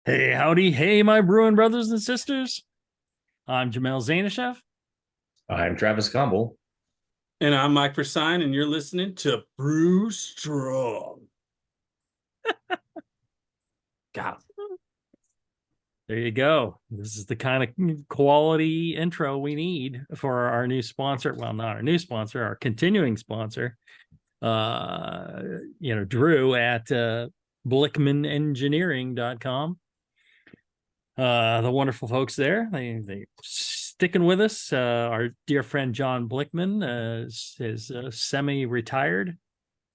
Hey, howdy. Hey, my brewing brothers and sisters. I'm Jamel Zanishev. I'm Travis Campbell. And I'm Mike Persine, and you're listening to Brew Strong. God, there you go. This is the kind of quality intro we need for our new sponsor. Well, not our new sponsor, our continuing sponsor. Drew at blickmanengineering.com. The wonderful folks there. They sticking with us. Our dear friend John Blickman is semi-retired,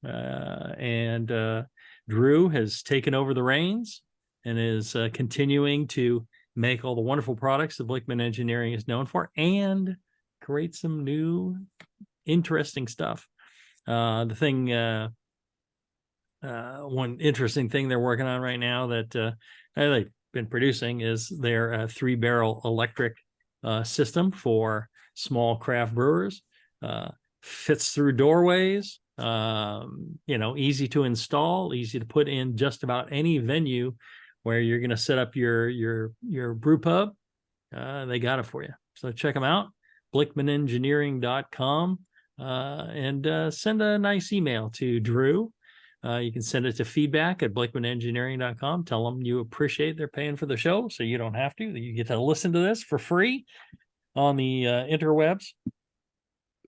and Drew has taken over the reins and is continuing to make all the wonderful products that Blickman Engineering is known for, and create some new, interesting stuff. One interesting thing they're working on right now that they've been producing is their 3-barrel electric system for small craft brewers. Fits through doorways, easy to install, easy to put in just about any venue where you're going to set up your brew pub. They got it for you. So check them out, blickmanengineering.com, and send a nice email to Drew. You can send it to feedback@blickmanengineering.com. Tell them you appreciate they're paying for the show, so you don't have to. You get to listen to this for free on the interwebs.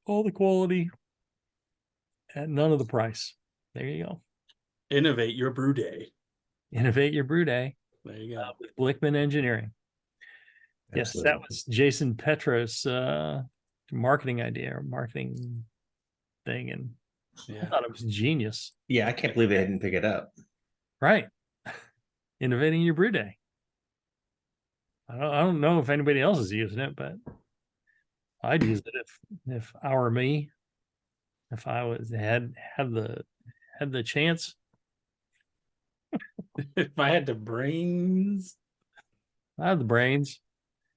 All the quality at none of the price. There you go. Innovate your brew day. Innovate your brew day. There you go. With Blickman Engineering. Absolutely. Yes, that was Jason Petra's marketing idea or marketing thing, and I thought it was genius. Yeah, I can't believe they didn't pick it up. Right. Innovating your brew day. I don't know if anybody else is using it, but I'd use it if I were me. If I had the chance. If I had the brains. I have the brains.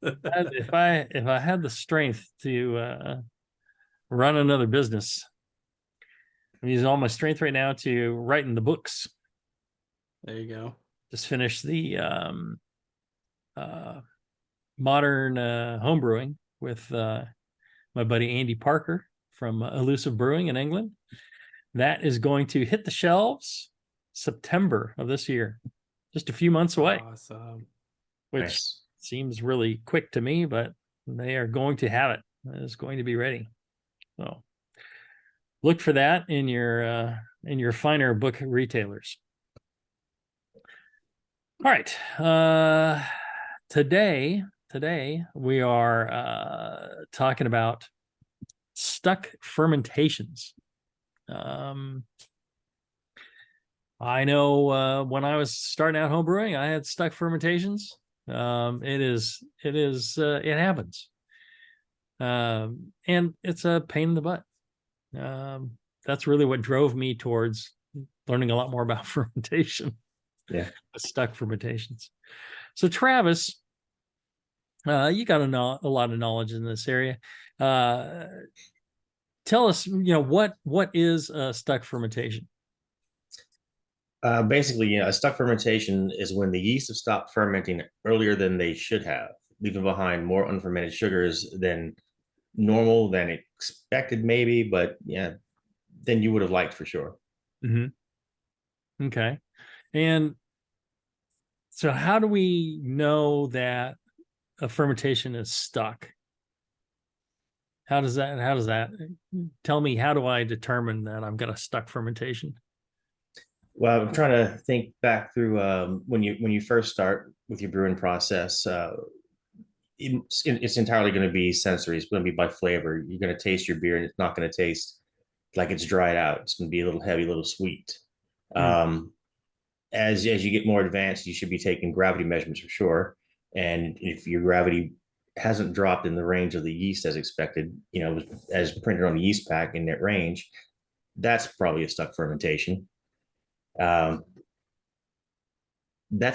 If I had the strength to run another business, I'm using all my strength right now to writing the books. There you go. Just finished the modern homebrewing with my buddy Andy Parker from Elusive Brewing in England. That is going to hit the shelves September of this year, just a few months away. Awesome. Which seems really quick to me, but they are going to have it. It's going to be ready. So look for that in your finer book retailers. All right. Today we are talking about stuck fermentations. I know when I was starting out homebrewing, I had stuck fermentations. It happens. And it's a pain in the butt. That's really what drove me towards learning a lot more about fermentation. Yeah. Stuck fermentations. So Travis, you got a lot of knowledge in this area. Tell us, what is a stuck fermentation? Basically, a stuck fermentation is when the yeast have stopped fermenting earlier than they should have, leaving behind more unfermented sugars than normal, than expected, maybe, but than you would have liked for sure. Mm-hmm. Okay. And so how do we know that a fermentation is stuck? How does that tell me, how do I determine that I've got a stuck fermentation? Well, I'm trying to think back through when you first start with your brewing process. It's entirely going to be sensory. It's going to be by flavor. You're going to taste your beer, and it's not going to taste like it's dried out. It's going to be a little heavy, a little sweet. As you get more advanced, you should be taking gravity measurements for sure. And if your gravity hasn't dropped in the range of the yeast as expected, as printed on the yeast pack in that range, that's probably a stuck fermentation. That's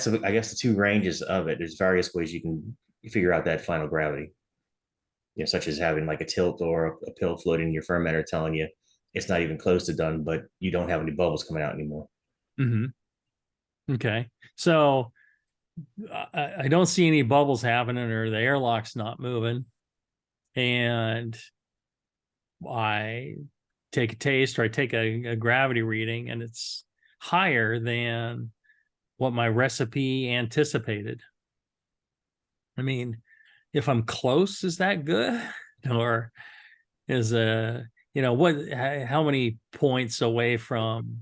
I guess the two ranges of it. There's various ways you can figure out that final gravity, such as having like a tilt or a pill floating in your fermenter telling you it's not even close to done, but you don't have any bubbles coming out anymore. Mm-hmm. Okay, so I don't see any bubbles happening or the airlock's not moving. And I take a taste or I take a gravity reading and it's higher than what my recipe anticipated. I mean, if I'm close, is that good? Or is how many points away from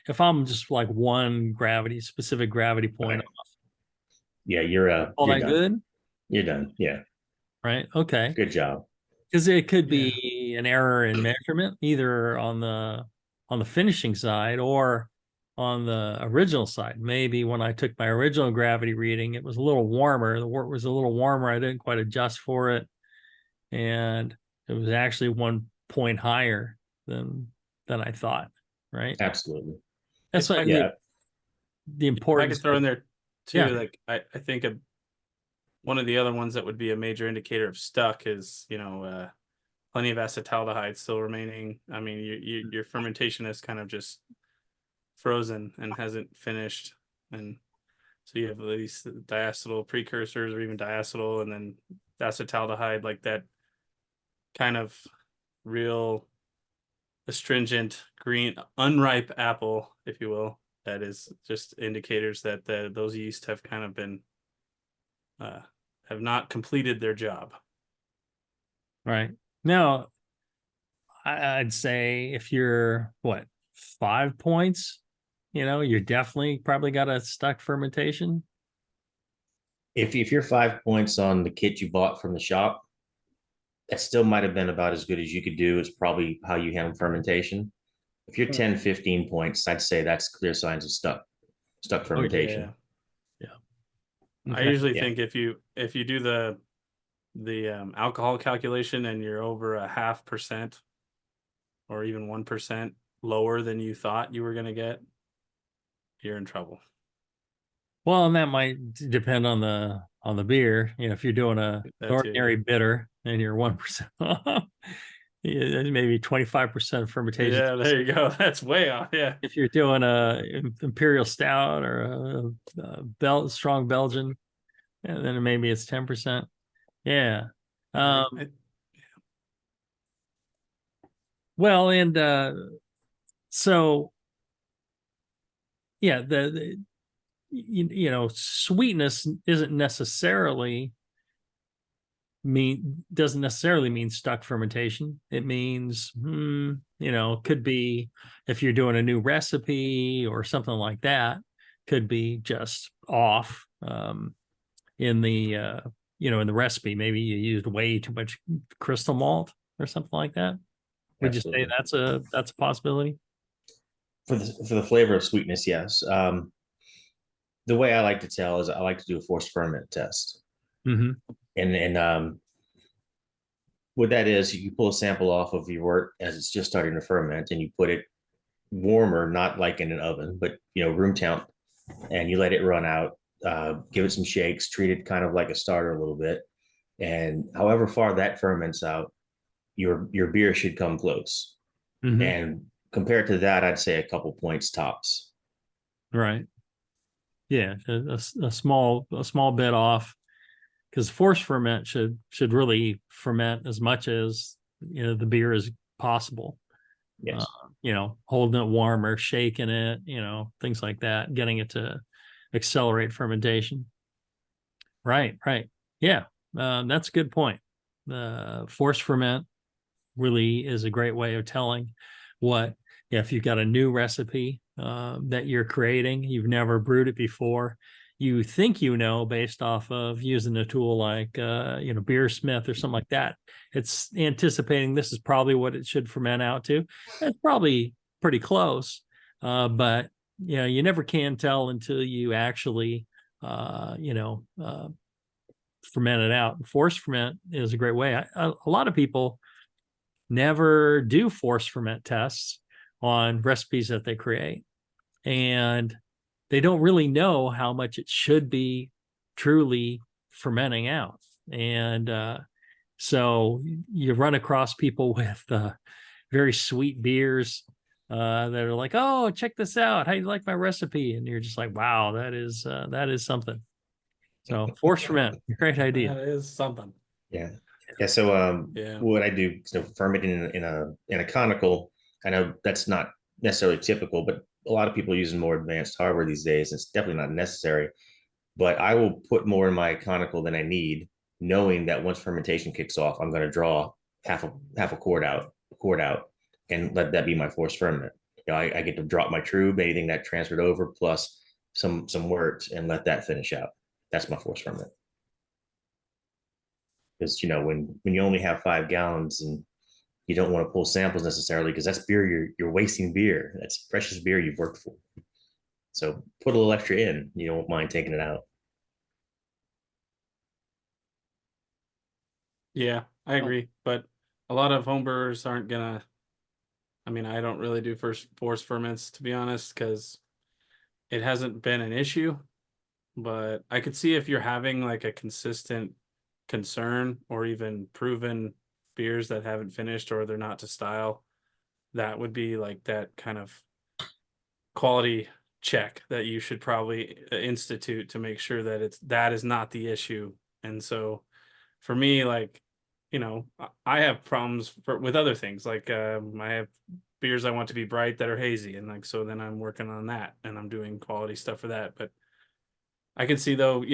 if I'm just like one specific gravity point, Right. Yeah, all you're that done. good, You're done. Yeah, right? Okay. good job. Because it could Yeah. be an error in measurement, either on the finishing side or on the original side. Maybe when I took my original gravity reading, it was a little warmer. The wort was a little warmer. I didn't quite adjust for it, and it was actually 1 point higher than I thought. Right. Absolutely. That's If what I the, Yeah, the if I importance could throw of, in there yeah. too, like I think one of the other ones that would be a major indicator of stuck is, plenty of acetaldehyde still remaining. I mean, your fermentation is kind of just frozen and hasn't finished, and so you have these diacetyl precursors or even diacetyl, and then acetaldehyde, like that kind of real astringent green unripe apple, if you will. That is just indicators that those yeast have kind of been have not completed their job. Right. Now, I'd say if you're 5 points, you're definitely probably got a stuck fermentation. if you're 5 points on the kit you bought from the shop, that still might have been about as good as you could do. It's probably how you handle fermentation. If you're 10, 15 points, I'd say that's clear signs of stuck Oh, fermentation. yeah. I Okay. usually Yeah. think if you do the alcohol calculation and you're over 0.5% or even 1% lower than you thought you were going to get, you're in trouble. Well, and that might depend on the beer. If you're doing an That too, ordinary bitter and you're 1% off, maybe 25% fermentation. yeah, there you go. That's way off. Yeah. If you're doing a imperial stout or strong Belgian, and then maybe it's 10%. Yeah. Well, and so yeah, sweetness doesn't necessarily mean stuck fermentation. It means could be if you're doing a new recipe or something like that, could be just off in the in the recipe. Maybe you used way too much crystal malt or something like that. Would you say Absolutely. that's a possibility? For the flavor of sweetness, yes. The way I like to tell is I like to do a forced ferment test. Mm-hmm. And what that is, you pull a sample off of your wort as it's just starting to ferment, and you put it warmer, not like in an oven, but room temp, and you let it run out. Give it some shakes, treat it kind of like a starter a little bit, and however far that ferments out, your beer should come close. Mm-hmm. And compared to that, I'd say a couple points tops. Right. Yeah, a small bit off, because force ferment should really ferment as much as the beer is possible. Yes. Holding it warmer, shaking it, things like that, getting it to accelerate fermentation. Right. Yeah, that's a good point. Force ferment really is a great way of telling if you've got a new recipe that you're creating, you've never brewed it before, you think based off of using a tool like Beersmith or something like that. It's anticipating this is probably what it should ferment out to. It's probably pretty close, but you never can tell until you actually ferment it out. Force ferment is a great way. A lot of people never do force ferment tests on recipes that they create, and they don't really know how much it should be truly fermenting out. And so you run across people with very sweet beers that are like, oh, check this out. How do you like my recipe? And you're just like, wow, that is something. So force ferment, great idea. That is something. Yeah. Yeah. So Yeah. what I do, so fermenting in a conical, I know that's not necessarily typical, but a lot of people are using more advanced hardware these days. It's definitely not necessary. But I will put more in my conical than I need, knowing that once fermentation kicks off, I'm going to draw half a quart out, and let that be my forced ferment. You know, I get to drop my trube, anything that transferred over, plus some wort, and let that finish out. That's my forced ferment. Because when you only have 5 gallons and you don't want to pull samples necessarily, because that's beer you're wasting beer. That's precious beer you've worked for. So put a little extra in. You don't mind taking it out. Yeah, I agree. But a lot of homebrewers aren't gonna. I mean, I don't really do force ferments, to be honest, because it hasn't been an issue. But I could see if you're having like a consistent concern, or even proven beers that haven't finished or they're not to style, that would be like that kind of quality check that you should probably institute to make sure that that is not the issue. And so for me, like, I have problems with other things. Like, I have beers I want to be bright that are hazy, and like, so then I'm working on that and I'm doing quality stuff for that. But I can see, though,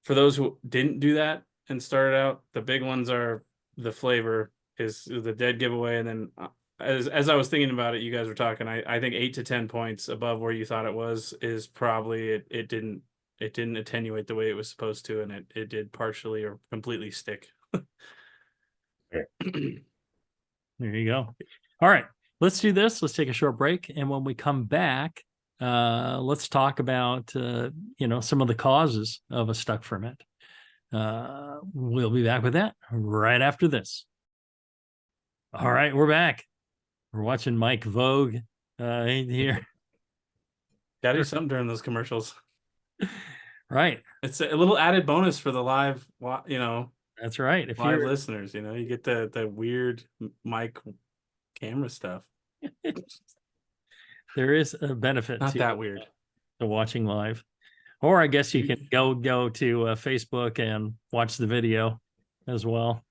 for those who didn't do that and started out, the big ones are the flavor is the dead giveaway. And then as I was thinking about it, you guys were talking, I think 8 to 10 points above where you thought it was is probably it didn't attenuate the way it was supposed to, and it did partially or completely stick. There you go. All right, let's do this. Let's take a short break, and when we come back, let's talk about some of the causes of a stuck ferment. We'll be back with that right after this. All right, we're back. We're watching Mike Vogue here. Gotta do something during those commercials. Right. It's a little added bonus for the live, That's right. If live you're listeners, you get the weird mic camera stuff. there is a benefit Not to that weird. watching live. Or I guess you can go to Facebook and watch the video as well,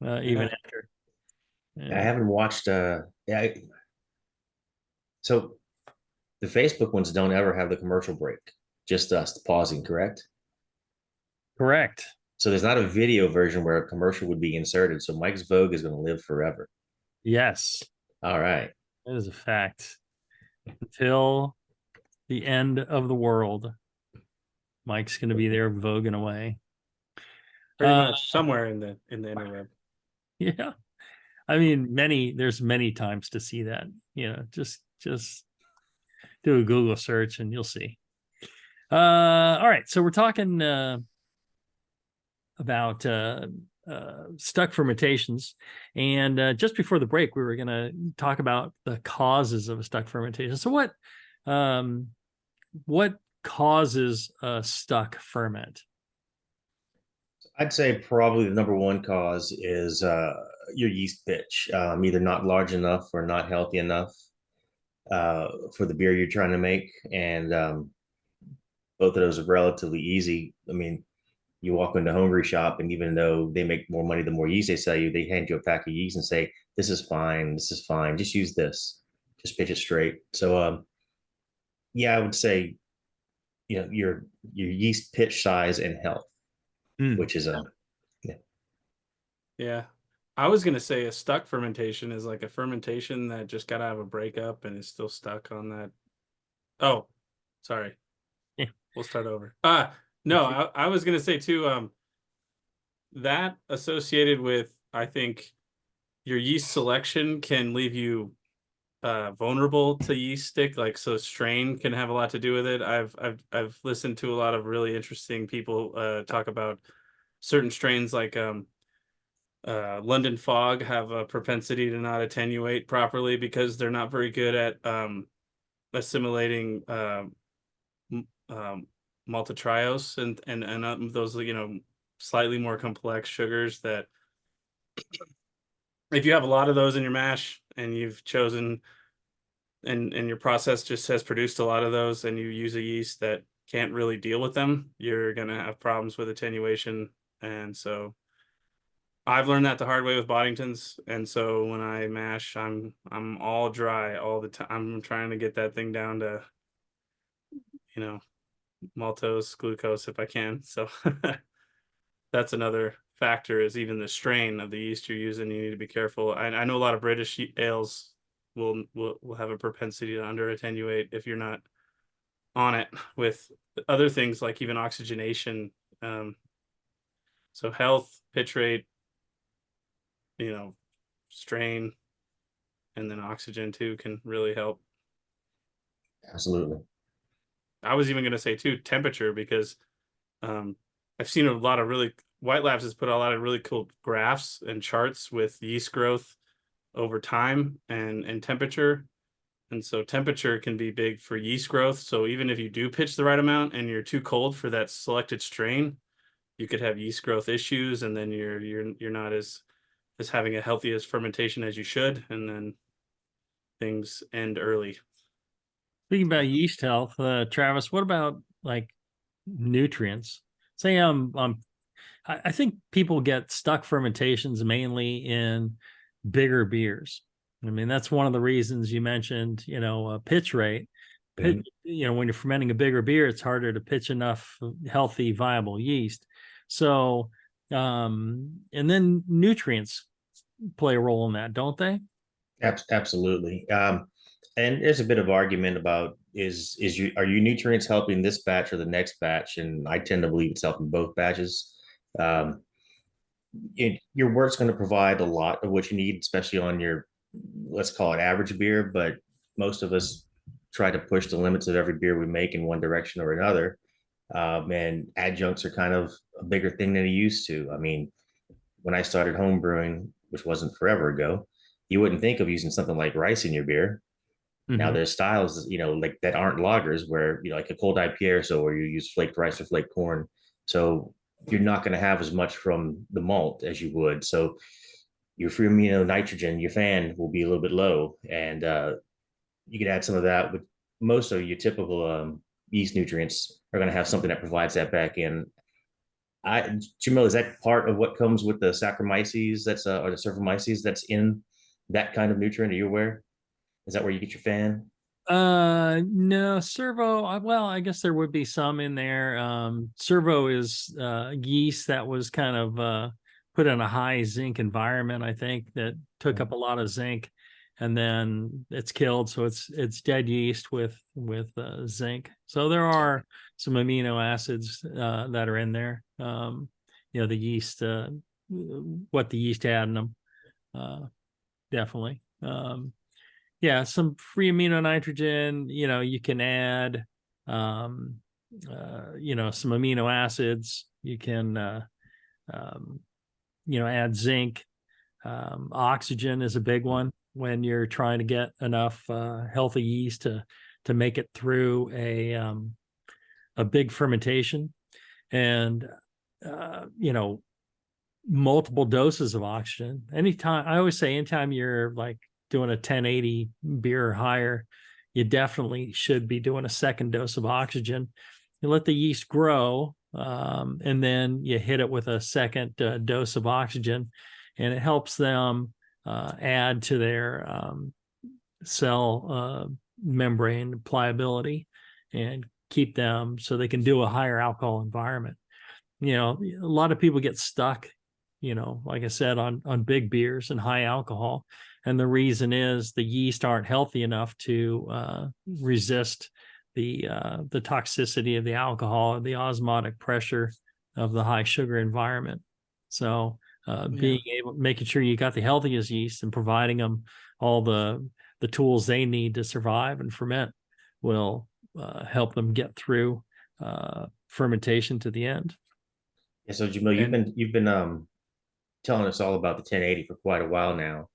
even after. I haven't watched. So the Facebook ones don't ever have the commercial break, just us pausing, correct? Correct. So there's not a video version where a commercial would be inserted. So Mike's Vogue is going to live forever. Yes, All right. that is a fact. Until the end of the world, Mike's going to be there voguing away. Pretty much somewhere in the interweb. Yeah. I mean, there's many times to see that. Just do a Google search and you'll see. All right. So we're talking about stuck fermentations. And just before the break, we were going to talk about the causes of a stuck fermentation. So what causes a stuck ferment? I'd say probably the number one cause is your yeast pitch, either not large enough or not healthy enough for the beer you're trying to make. And both of those are relatively easy. I mean, you walk into a homebrew shop, and even though they make more money the more yeast they sell you, they hand you a pack of yeast and say, this is fine, just use this, just pitch it straight. So yeah, I would say your yeast pitch size and health, which is Yeah. I was gonna say a stuck fermentation is like a fermentation that just got out of a breakup and is still stuck on that. Oh, sorry. Yeah. We'll start over. No, I was gonna say too, that associated with, I think, your yeast selection can leave you vulnerable to yeast stick. Like, so strain can have a lot to do with it. I've listened to a lot of really interesting people talk about certain strains like London Fog have a propensity to not attenuate properly because they're not very good at assimilating maltotriose and those slightly more complex sugars that if you have a lot of those in your mash and you've chosen and your process just has produced a lot of those, and you use a yeast that can't really deal with them, you're gonna have problems with attenuation. And so I've learned that the hard way with Boddingtons. And so when I mash, I'm all dry all the time. I'm trying to get that thing down to, you know, maltose, glucose if I can. So that's another factor, is even the strain of the yeast you're using. You need to be careful. I know a lot of British ales will have a propensity to under attenuate if you're not on it with other things like even oxygenation. So health, pitch rate, strain, and then oxygen too can really help. Absolutely. I was even going to say too, temperature, because I've seen a lot of White Labs has put a lot of really cool graphs and charts with yeast growth over time and temperature. And so temperature can be big for yeast growth. So even if you do pitch the right amount and you're too cold for that selected strain, you could have yeast growth issues, and then you're not as having a healthiest fermentation as you should, and then things end early. Speaking about yeast health, Travis, what about like nutrients? Say I think people get stuck fermentations mainly in bigger beers. I mean, that's one of the reasons you mentioned, pitch rate. When you're fermenting a bigger beer, it's harder to pitch enough healthy, viable yeast. So, and then nutrients play a role in that, don't they? Absolutely. And there's a bit of argument about are your nutrients helping this batch or the next batch? And I tend to believe it's helping both batches. Um, your wort's going to provide a lot of what you need, especially on your, let's call it average beer. But most of us try to push the limits of every beer we make in one direction or another. And adjuncts are kind of a bigger thing than it used to. I mean, when I started home brewing, which wasn't forever ago, you wouldn't think of using something like rice in your beer. Now there's styles, like that aren't lagers, where like a cold IPA or so, where you use flaked rice or flaked corn. So you're not going to have as much from the malt as you would. So your free amino nitrogen, your fan will be a little bit low, and you can add some of that. With most of your typical yeast nutrients are going to have something that provides that back in. Jamil, is that part of what comes with the Saccharomyces or the Saccharomyces that's in that kind of nutrient? Are you aware? Is that where you get your fan? No, servo. Well, I guess there would be some in there. Servo is yeast that was kind of put in a high zinc environment, I think, that took up a lot of zinc, and then it's killed. So it's dead yeast with zinc. So there are some amino acids that are in there. The yeast, what the yeast had in them, definitely. Yeah, some free amino nitrogen, you can add, some amino acids. You can, add zinc. Oxygen is a big one when you're trying to get enough healthy yeast to make it through a big fermentation. And, multiple doses of oxygen. I always say anytime you're like doing a 1080 beer or higher, you definitely should be doing a second dose of oxygen. You let the yeast grow, and then you hit it with a second dose of oxygen, and it helps them add to their cell membrane pliability and keep them so they can do a higher alcohol environment. A lot of people get stuck, like I said, on big beers and high alcohol. And the reason is the yeast aren't healthy enough to resist the toxicity of the alcohol, the osmotic pressure of the high sugar environment. So making sure you got the healthiest yeast and providing them all the tools they need to survive and ferment will help them get through fermentation to the end. Yeah. So Jamil, you've been telling us all about the 1080 for quite a while now.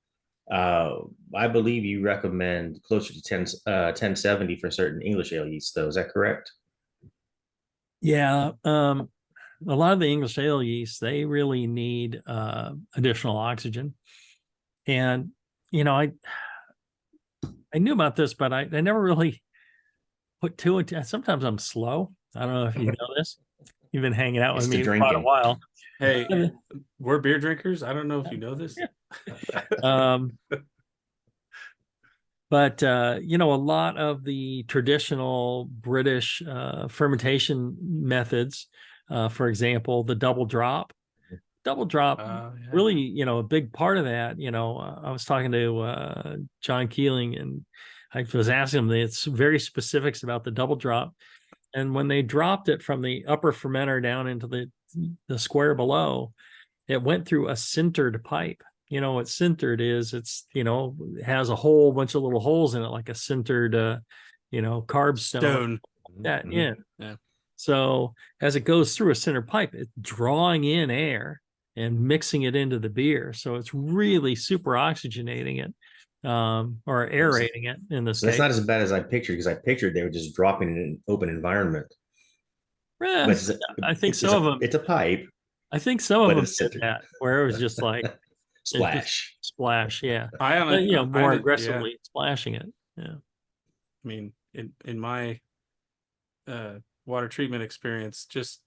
I believe you recommend closer to 1070 for certain English ale yeast, though. Is that correct? Yeah. A lot of the English ale yeast, they really need additional oxygen. And, knew about this, but I never really put two and two. Sometimes I'm slow. I don't know if you know this. You've been hanging out It's with the me quite a drinking. while. Hey, we're beer drinkers. I don't know if you know this. Um, but you know, a lot of the traditional British fermentation methods, for example, the double drop, Yeah. really, you know, a big part of that. You know, I was talking to John Keeling, and I was asking him, it's very specifics about the double drop. And when they dropped it from the upper fermenter down into the square below, it went through a sintered pipe. You know what sintered is? It's, you know, has a whole bunch of little holes in it, like a sintered, you know, carb stone. That Mhm. yeah. Yeah. So as it goes through a sintered pipe, it's drawing in air and mixing it into the beer. So it's really super oxygenating it, or aerating it in this So that's case. not as bad as I pictured, because I pictured they were just dropping it in an open environment. Eh, But I think some of them. it's a pipe, I think some of but them it's did centered. that, where it was just like it just Splash. splash, yeah. You know, I more did. Yeah. aggressively splashing it. Yeah. I mean, in my water treatment experience, just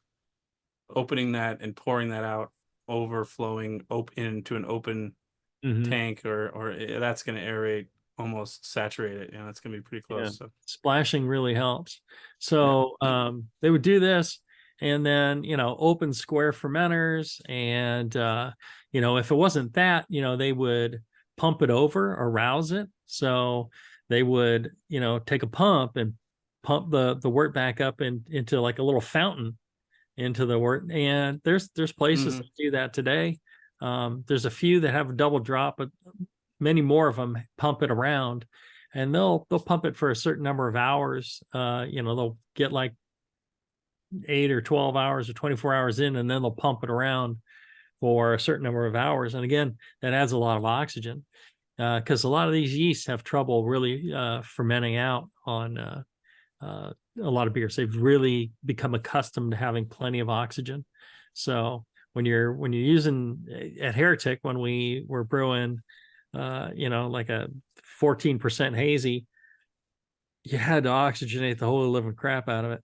opening that and pouring that out, overflowing into an open Mhm. tank, or that's going to aerate, almost saturate it. You know, it's going to be pretty Yeah. close. So Splashing really helps. yeah. So they would do this, and then, you know, open square fermenters, and you know, if it wasn't that, you know, they would pump it over, arouse it. So they would, you know, take a pump and pump the wort back up into like a little fountain into the wort. And there's places Mhm. that do that today. There's a few that have a double drop, but many more of them pump it around, and they'll pump it for a certain number of hours. You know, they'll get like 8 or 12 hours or 24 hours in, and then they'll pump it around for a certain number of hours. And again, that adds a lot of oxygen, because a lot of these yeasts have trouble really fermenting out on a lot of beers. They've really become accustomed to having plenty of oxygen. So when you're using at Heretic, when we were brewing, you know, like a 14% hazy, you had to oxygenate the holy living crap out of it,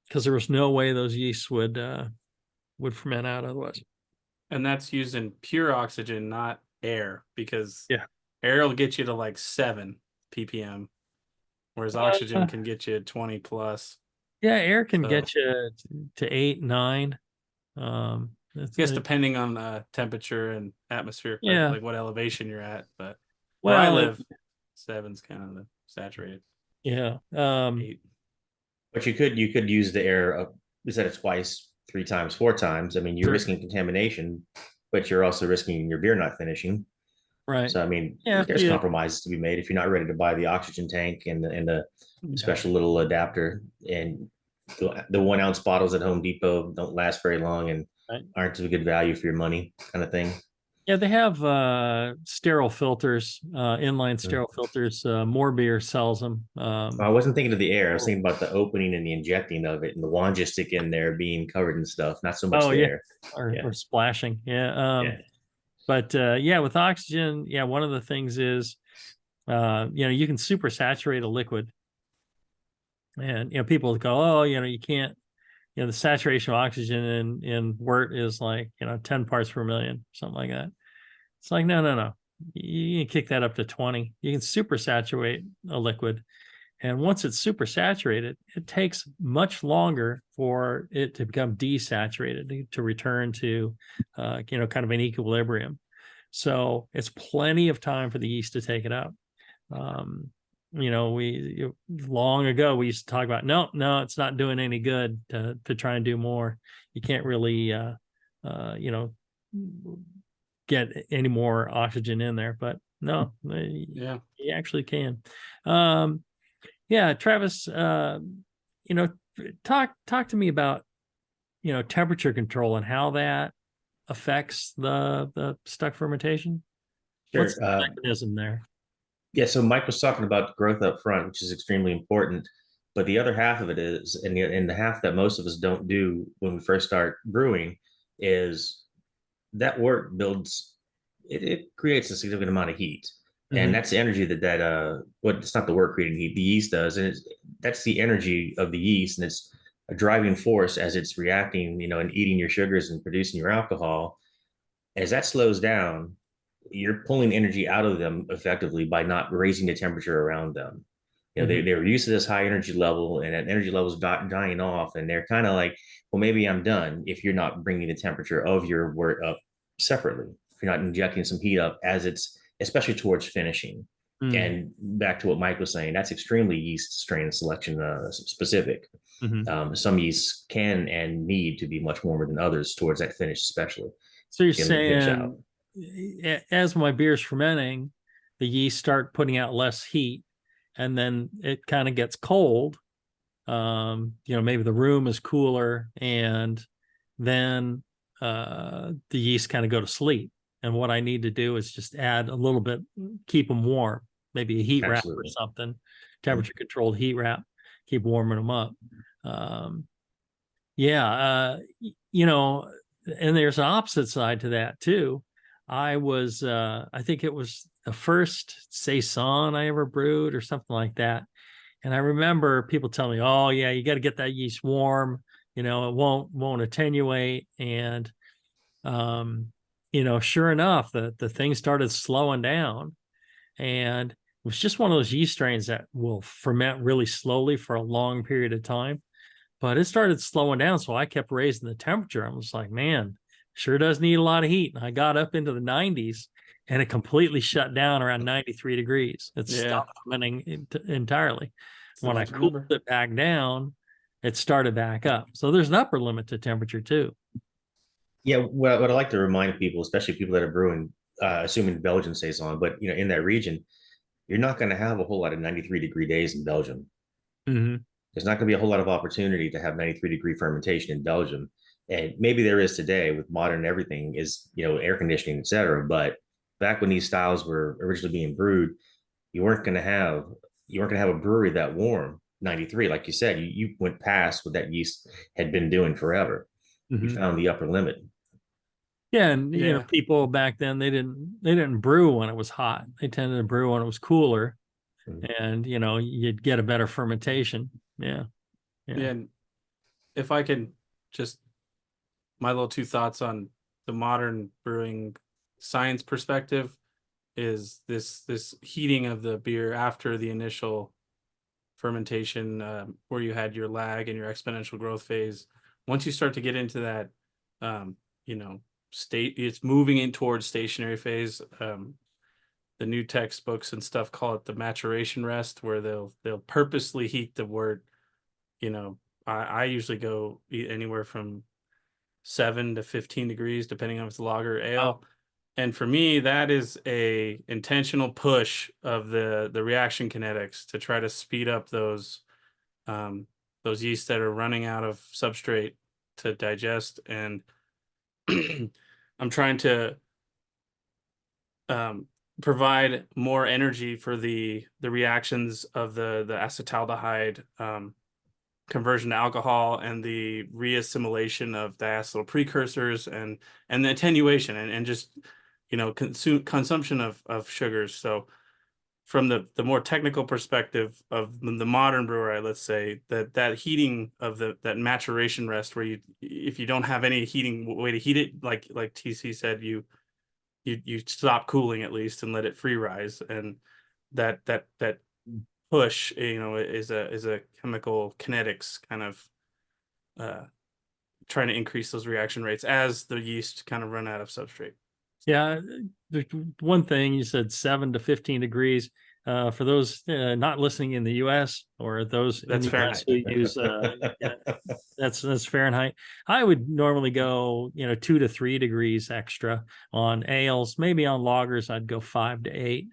because there was no way those yeasts would ferment out otherwise. And that's using pure oxygen, not air, because Yeah. air will get you to like 7 ppm, whereas oxygen can get you 20 plus. Yeah, air can So get you to 8, 9. I guess depending on temperature and atmosphere, Yeah. like what elevation you're at. But where I Well, live, 7's kind of the saturated. yeah. 8. But you could use the air up, we said it twice, 3 times, 4 times. I mean, you're Sure. risking contamination, but you're also risking your beer not finishing. Right. So I mean, Yeah. there's Yeah. compromises to be made if you're not ready to buy the oxygen tank and the Yeah. special little adapter. And the 1 ounce bottles at Home Depot don't last very long and Right. aren't a good value for your money, kind of thing. Yeah, they have sterile filters, inline sterile filters. More beer sells them. I wasn't thinking of the air. I was thinking about the opening and the injecting of it and the wand just stick in there being covered in stuff, not so much Oh the yeah, air. or, Yeah. or splashing. Yeah. Yeah. But yeah, with oxygen, yeah, one of the things is, you know, you can super saturate a liquid, and you know, people go, oh, you know, you can't. You know, the saturation of oxygen in wort is like, you know, 10 parts per million, something like that. It's like, no, no, no. You can kick that up to 20. You can super saturate a liquid. And once it's super saturated, it takes much longer for it to become desaturated, to return to, you know, kind of an equilibrium. So it's plenty of time for the yeast to take it up. Um, you know, long ago we used to talk about, no, it's not doing any good to try and do more. You can't really, you know, get any more oxygen in there, but no, Yeah. you actually can. Yeah, Travis, you know, talk to me about, you know, temperature control and how that affects the stuck fermentation. Sure. What's the mechanism there? Yeah, so Mike was talking about growth up front, which is extremely important. But the other half of it is, and the half that most of us don't do when we first start brewing, is that work builds, it creates a significant amount of heat. And Mhm. that's the energy what it's not the work creating heat, the yeast does, and that's the energy of the yeast, and it's a driving force as it's reacting, and eating your sugars and producing your alcohol. As that slows down, you're pulling energy out of them effectively by not raising the temperature around them. Mhm. They were used to this high energy level, and that energy level is dying off, and they're kind of like, well, maybe I'm done if you're not bringing the temperature of your wort up separately. If you're not injecting some heat up as it's, especially towards finishing. Mhm. And back to what Mike was saying, that's extremely yeast strain selection specific. Mhm. Some yeasts can and need to be much warmer than others towards that finish, especially So you're get them to finish out. saying as my beer's fermenting, the yeast start putting out less heat, and then it kind of gets cold. Maybe the room is cooler, and then the yeast kind of go to sleep. And what I need to do is just add a little bit, keep them warm, maybe a heat wrap or Absolutely. something, Mhm. temperature controlled heat wrap, keep warming them up. Um, yeah, and there's an opposite side to that too. I think it was the first saison I ever brewed or something like that. And I remember people telling me, "Oh yeah, you got to get that yeast warm. It won't attenuate." And sure enough, the thing started slowing down, and it was just one of those yeast strains that will ferment really slowly for a long period of time. But it started slowing down, so I kept raising the temperature. I was like, "Man, sure does need a lot of heat." And I got up into the 90s, and it completely shut down around 93 degrees. It Yeah, stopped fermenting entirely. it's the When I magic cooled number. it back down, it started back up. So there's an upper limit to temperature too. Yeah, what I like to remind people, especially people that are brewing, assuming Belgian saison, but in that region, you're not going to have a whole lot of 93-degree days in Belgium. Mm-hmm. There's not going to be a whole lot of opportunity to have 93-degree fermentation in Belgium, and maybe there is today with modern everything is air conditioning, et cetera. But back when these styles were originally being brewed, you weren't going to have you weren't going to have a brewery that warm 93, like you said. You went past what that yeast had been doing forever. You Mm-hmm. found the upper limit. Yeah, and Yeah, people back then they didn't brew when it was hot. They tended to brew when it was cooler, Mhm. and you'd get a better fermentation. Yeah, yeah. yeah. And if I can just my little two thoughts on the modern brewing science perspective is this heating of the beer after the initial fermentation, where you had your lag and your exponential growth phase. Once you start to get into that, um, you know, it's moving in towards stationary phase. The new textbooks and stuff call it the maturation rest, where they'll purposely heat the wort. You know, I usually go anywhere from 7 to 15 degrees, depending on if it's lager or Wow. ale. And for me, that is a intentional push of the reaction kinetics to try to speed up um, those yeast that are running out of substrate to digest. And I'm trying to um, provide more energy for the reactions of the acetaldehyde conversion to alcohol and the reassimilation of diacetyl precursors and the attenuation and just consumption of sugars. So from the more technical perspective of the modern brewer, let's say that heating of that maturation rest, where if you don't have any heating way to heat it, like TC said, you stop cooling at least and let it free rise, and that push is a chemical kinetics kind of uh, trying to increase those reaction rates as the yeast kind of run out of substrate. Yeah, there's one thing you said 7 to 15 degrees. For those not listening in the U.S. or those in That's the U.S. Fahrenheit. who use yeah, that's Fahrenheit. I would normally go 2 to 3 degrees extra on ales. Maybe on lagers I'd go 5 to 8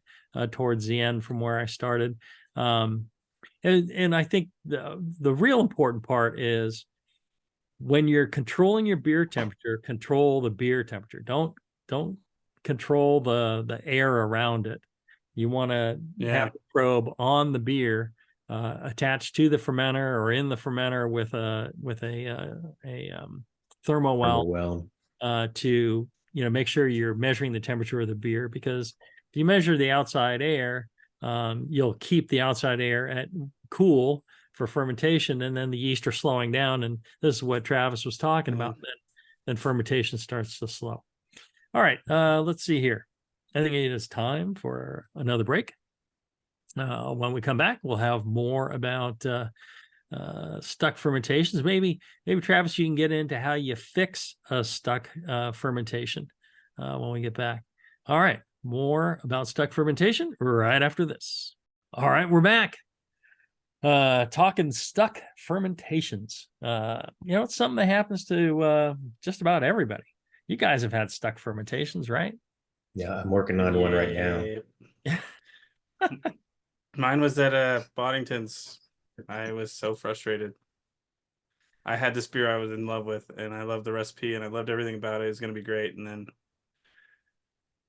towards the end from where I started. Um, and I think the real important part is when you're controlling your beer temperature, control the beer temperature. Don't control the air around it. You want to have Yeah. the probe on the beer, attached to the fermenter or in the fermenter with a thermo well, Well, to make sure you're measuring the temperature of the beer, because if you measure the outside air, you'll keep the outside air at cool for fermentation, and then the yeast are slowing down. And this is what Travis was talking about. Then fermentation starts to slow. All right, let's see here. I think it is time for another break. When we come back, we'll have more about stuck fermentations. Maybe Travis, you can get into how you fix a stuck fermentation when we get back. All right, more about stuck fermentation right after this. All right, we're back. Talking stuck fermentations. It's something that happens to just about everybody. You guys have had stuck fermentations, right? Yeah, I'm working on one right now. Mine was at Boddington's. I was so frustrated. I had this beer I was in love with, and I loved the recipe, and I loved everything about it. It was going to be great, and then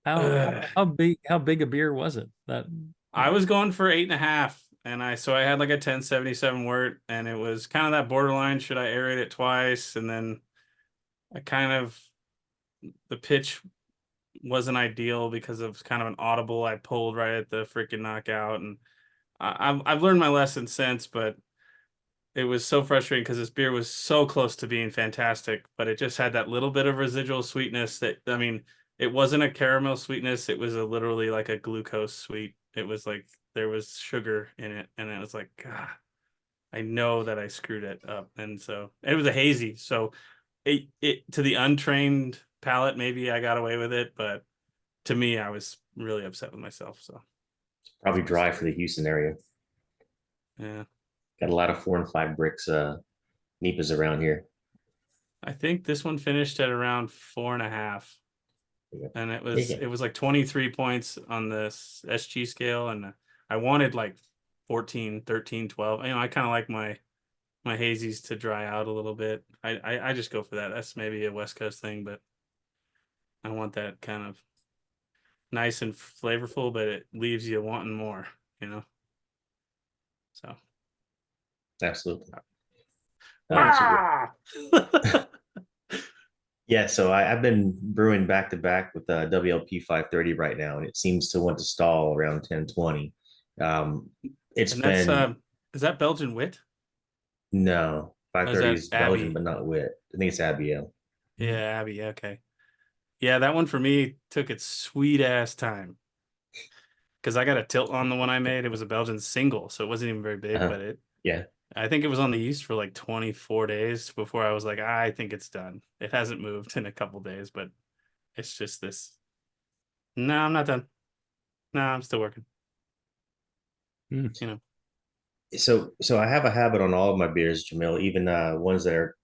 how big a beer was it? That I was going for 8.5, and I had like a 1077 wort, and it was kind of that borderline. Should I aerate it twice? And then the pitch wasn't ideal because of kind of an audible I pulled right at the freaking knockout, and I've learned my lesson since, but it was so frustrating because this beer was so close to being fantastic, but it just had that little bit of residual sweetness that, I mean, it wasn't a caramel sweetness. It was literally like a glucose sweet. It was like there was sugar in it, and it was like, God, I know that I screwed it up. And so it was a hazy. So it to the untrained palate, maybe I got away with it, but to me, I was really upset with myself. So Probably dry for the Houston area. yeah. Got a lot of 4 and 5 bricks NEPAs around here. I think this one finished at around 4.5. Yeah. And it was like 23 points on the SG scale, and I wanted like 14, 13, 12. I kind of like my hazies to dry out a little bit. I just go for that. That's maybe a West Coast thing, but I want that kind of nice and flavorful, but it leaves you wanting more, So Absolutely. Yeah, so I've been brewing back to back with WLP 530 right now, and it seems to want to stall around 1020. It's and been is that Belgian wit? No, 530 is Belgian, Abbey? but not wit. I think it's Abiel. Yeah, Abbey. Okay. Yeah, that one for me took its sweet ass time because I got a tilt on the one I made. It was a Belgian single, so it wasn't even very big, but yeah, I think it was on the yeast for like 24 days before I was like, I think it's done. It hasn't moved in a couple days, but it's just this. No, I'm not done. No, I'm still working. So I have a habit on all of my beers, Jamil, even ones that are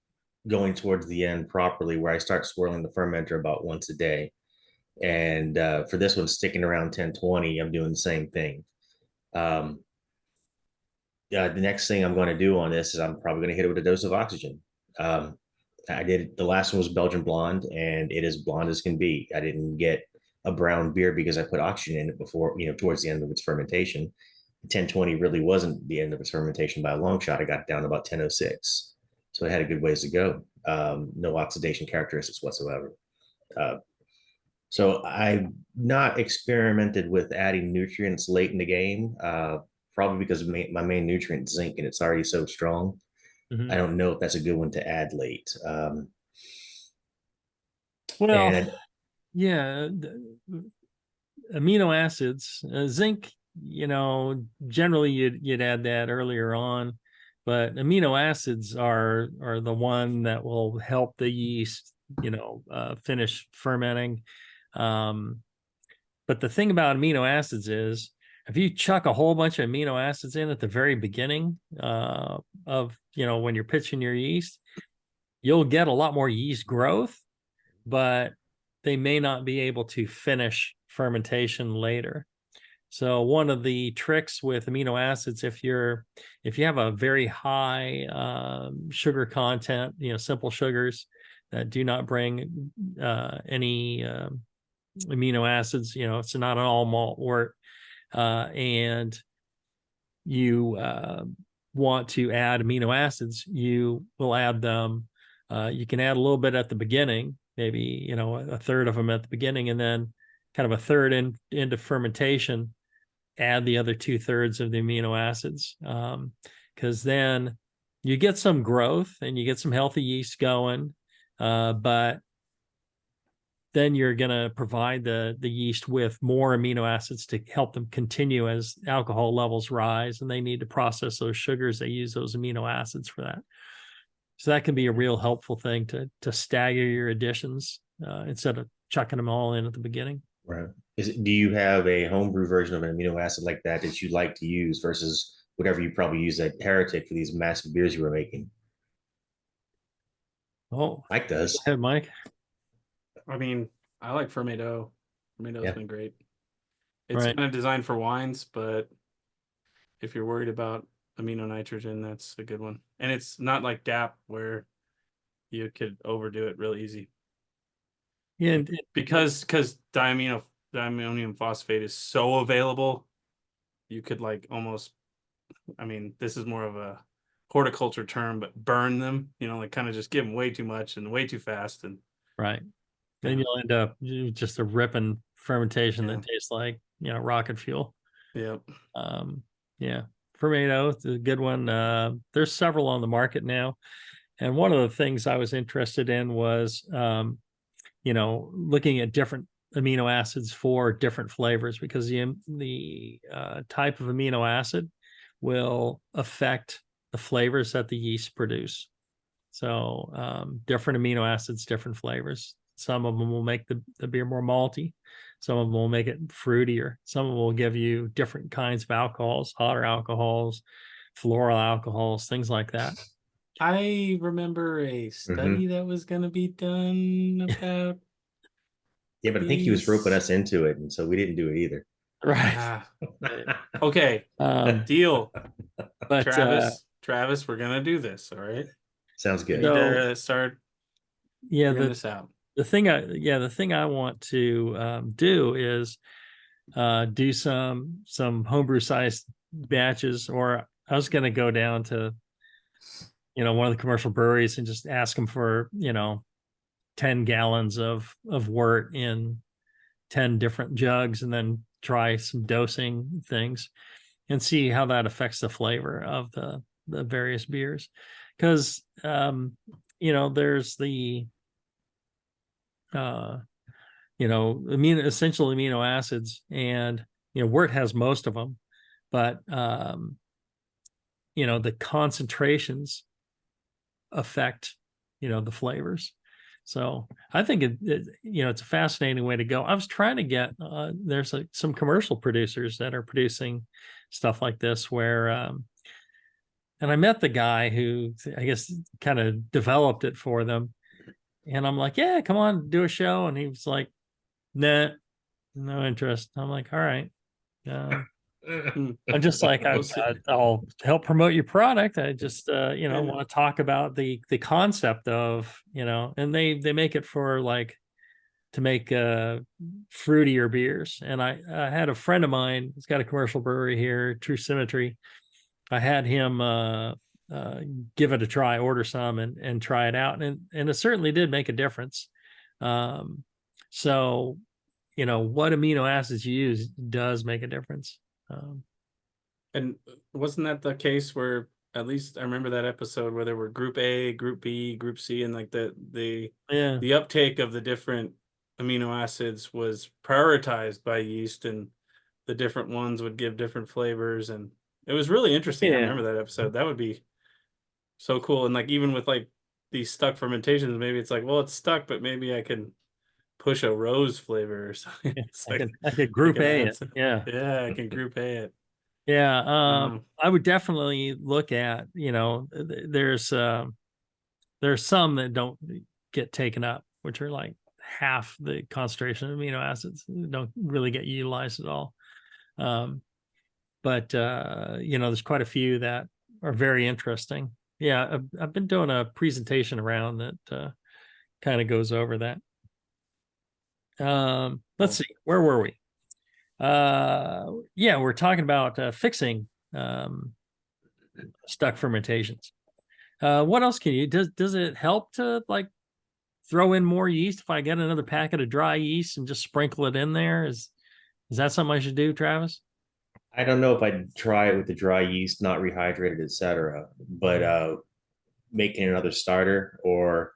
going towards the end properly, where I start swirling the fermenter about once a day. And for this one, sticking around 1020, I'm doing the same thing. The next thing I'm going to do on this is I'm probably going to hit it with a dose of oxygen. I did the last one was Belgian blonde, and it is blonde as can be. I didn't get a brown beer because I put oxygen in it before, towards the end of its fermentation. 1020 really wasn't the end of its fermentation by a long shot. I got down to about 1006. So it had a good ways to go. No oxidation characteristics whatsoever. So I've not experimented with adding nutrients late in the game, probably because of my main nutrient, zinc, and it's already so strong. I don't know if that's a good one to add late. Yeah, amino acids, zinc, generally you'd add that earlier on, but amino acids are the one that will help the yeast, finish fermenting. But the thing about amino acids is if you chuck a whole bunch of amino acids in at the very beginning of, when you're pitching your yeast, you'll get a lot more yeast growth, but they may not be able to finish fermentation later. So one of the tricks with amino acids, if you have a very high sugar content, simple sugars that do not bring any amino acids, it's not an all malt wort, and you want to add amino acids, you will add them. You can add a little bit at the beginning, maybe a third of them at the beginning, and then kind of a third into fermentation, add the other 2/3 of the amino acids. Because then you get some growth and you get some healthy yeast going. But then you're going to provide the yeast with more amino acids to help them continue as alcohol levels rise, and they need to process those sugars. They use those amino acids for that. So that can be a real helpful thing to stagger your additions instead of chucking them all in at the beginning. Right. Do you have a homebrew version of an amino acid like that you like to use versus whatever you probably use at Heretic for these massive beers you were making? Oh, Mike does. go ahead, Mike. I mean, I like Fermento. Fermento's Yeah. been great. It's Right. kind of designed for wines, but if you're worried about amino nitrogen, that's a good one. And it's not like DAP where you could overdo it real easy. Yeah, Like, because diammonium phosphate is so available, you could like almost, I mean, this is more of a horticulture term, but burn them, like kind of just give them way too much and way too fast. And right. Then you'll end up just a ripping fermentation that tastes like, rocket fuel. Yep. Yeah. Fermento is a good one. There's several on the market now. And one of the things I was interested in was, looking at different amino acids for different flavors, because the type of amino acid will affect the flavors that the yeast produce. So different amino acids, different flavors. Some of them will make the beer more malty. Some of them will make it fruitier. Some of them will give you different kinds of alcohols, hotter alcohols, floral alcohols, things like that. I remember a study that was going to be done about. Yeah, but I think he was roping us into it, and so we didn't do it either. Right. Okay. Deal. But Travis, we're gonna do this. All right. Sounds good. We need to start figuring this out. The thing I want to do is do some homebrew sized batches, or I was going to go down to one of the commercial breweries and just ask them for 10 gallons of wort in 10 different jugs, and then try some dosing things and see how that affects the flavor of the various beers. Because there's the essential amino acids, and wort has most of them, but the concentrations affect the flavors. So I think it's a fascinating way to go. I was trying to get there's some commercial producers that are producing stuff like this, where and I met the guy who I guess kind of developed it for them, and I'm like, yeah, come on, do a show, and he was like, nah, no interest. I'm like, all right. I'm just like, I'll help promote your product. I just want to talk about the concept of, and they make it for like to make fruitier beers. And I had a friend of mine who's got a commercial brewery here, True Symmetry. I had him give it a try, order some and try it out, and it certainly did make a difference. So what amino acids you use does make a difference. And wasn't that the case where, at least I remember that episode where there were group A, group B, group C, and like the uptake of the different amino acids was prioritized by yeast, and the different ones would give different flavors, and it was really interesting. I remember that episode. That would be so cool. And like, even with like these stuck fermentations, maybe it's like, well, it's stuck, but maybe I can push a rose flavor or something. I could group A it. Yeah, I can group A it. Yeah, I would definitely look at, there's some that don't get taken up, which are like half the concentration of amino acids, don't really get utilized at all. But there's quite a few that are very interesting. Yeah, I've been doing a presentation around that kind of goes over that. Let's see, where were we? We're talking about fixing stuck fermentations. What else can you does it help to like throw in more yeast if I get another packet of dry yeast and just sprinkle it in there? Is that something I should do, Travis? I don't know if I'd try it with the dry yeast, not rehydrated, etc. But making another starter, or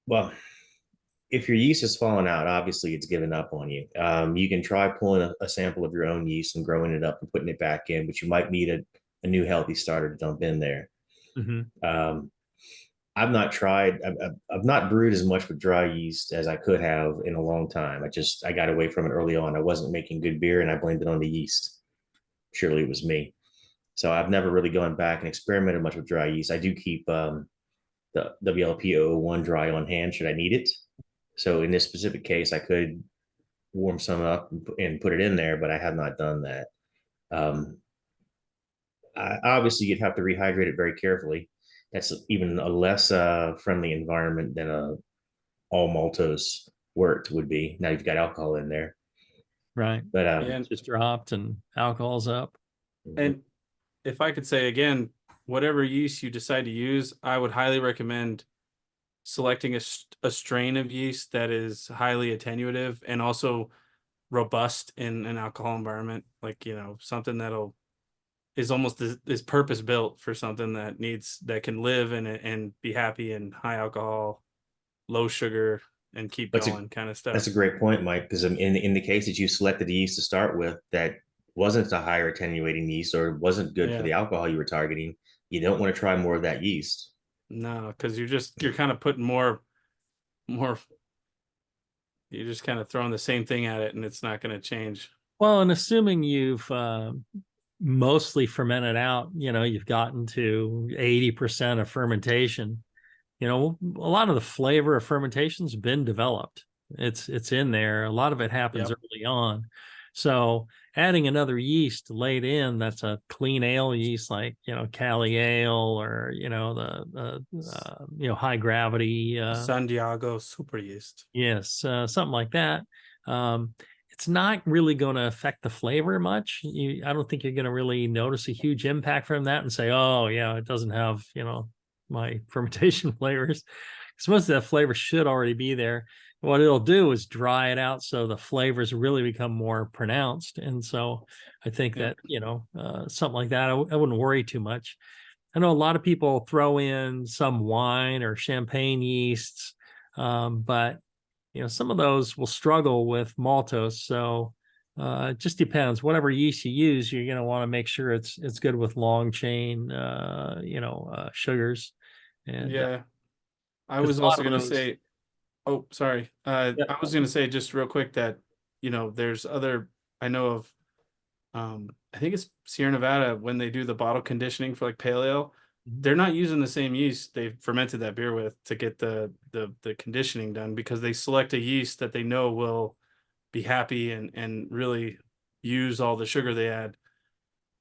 well, if your yeast has fallen out, obviously it's given up on you. You can try pulling a sample of your own yeast and growing it up and putting it back in, but you might need a new healthy starter to dump in there. Um, I've not tried. I've not brewed as much with dry yeast as I could have in a long time. I got away from it early on. I wasn't making good beer, and I blamed it on the yeast. Surely it was me. So I've never really gone back and experimented much with dry yeast. I do keep the WLP 001 dry on hand should I need it. So in this specific case, I could warm some up and put it in there, but I have not done that. Um, Obviously, you'd have to rehydrate it very carefully. That's even a less friendly environment than a all maltose wort would be. Now you've got alcohol in there, Right. but And Just dropped and alcohol's up. and if I could say again, whatever yeast you decide to use, I would highly recommend selecting a strain of yeast that is highly attenuative and also robust in an alcohol environment. Like, something that'll is almost is purpose built for something that can live and be happy in high alcohol, low sugar, and keep that's going kind of that's stuff. a great point, Mike. Because in the case that you selected the yeast to start with, that wasn't a higher attenuating yeast or wasn't good for Yeah. the alcohol you were targeting, you don't want to try more of that yeast. No, because you're kind of putting more you're just kind of throwing the same thing at it and it's not going to change. Well, and assuming you've mostly fermented out, you've gotten to 80% of fermentation, a lot of the flavor of fermentation's been developed. It's in there. A lot of it happens Yep. early on. So adding another yeast late in, that's a clean ale yeast like, Cali Ale or, high gravity. San Diego super yeast. Yes, something like that. It's not really going to affect the flavor much. I don't think you're going to really notice a huge impact from that and say, oh, yeah, it doesn't have, my fermentation flavors. Because most of that flavor should already be there. What it'll do is dry it out so the flavors really become more pronounced. And so I think Yep. that, something like that, I wouldn't worry too much. I know a lot of people throw in some wine or champagne yeasts, but some of those will struggle with maltose. So it just depends. Whatever yeast you use, you're going to want to make sure it's good with long chain, sugars. And Yeah. I because was a lot also of going to those, say, oh, sorry. I was going to say just real quick that, there's I know of, I think it's Sierra Nevada when they do the bottle conditioning for like pale ale, they're not using the same yeast they've fermented that beer with to get the conditioning done because they select a yeast that they know will be happy and really use all the sugar they add.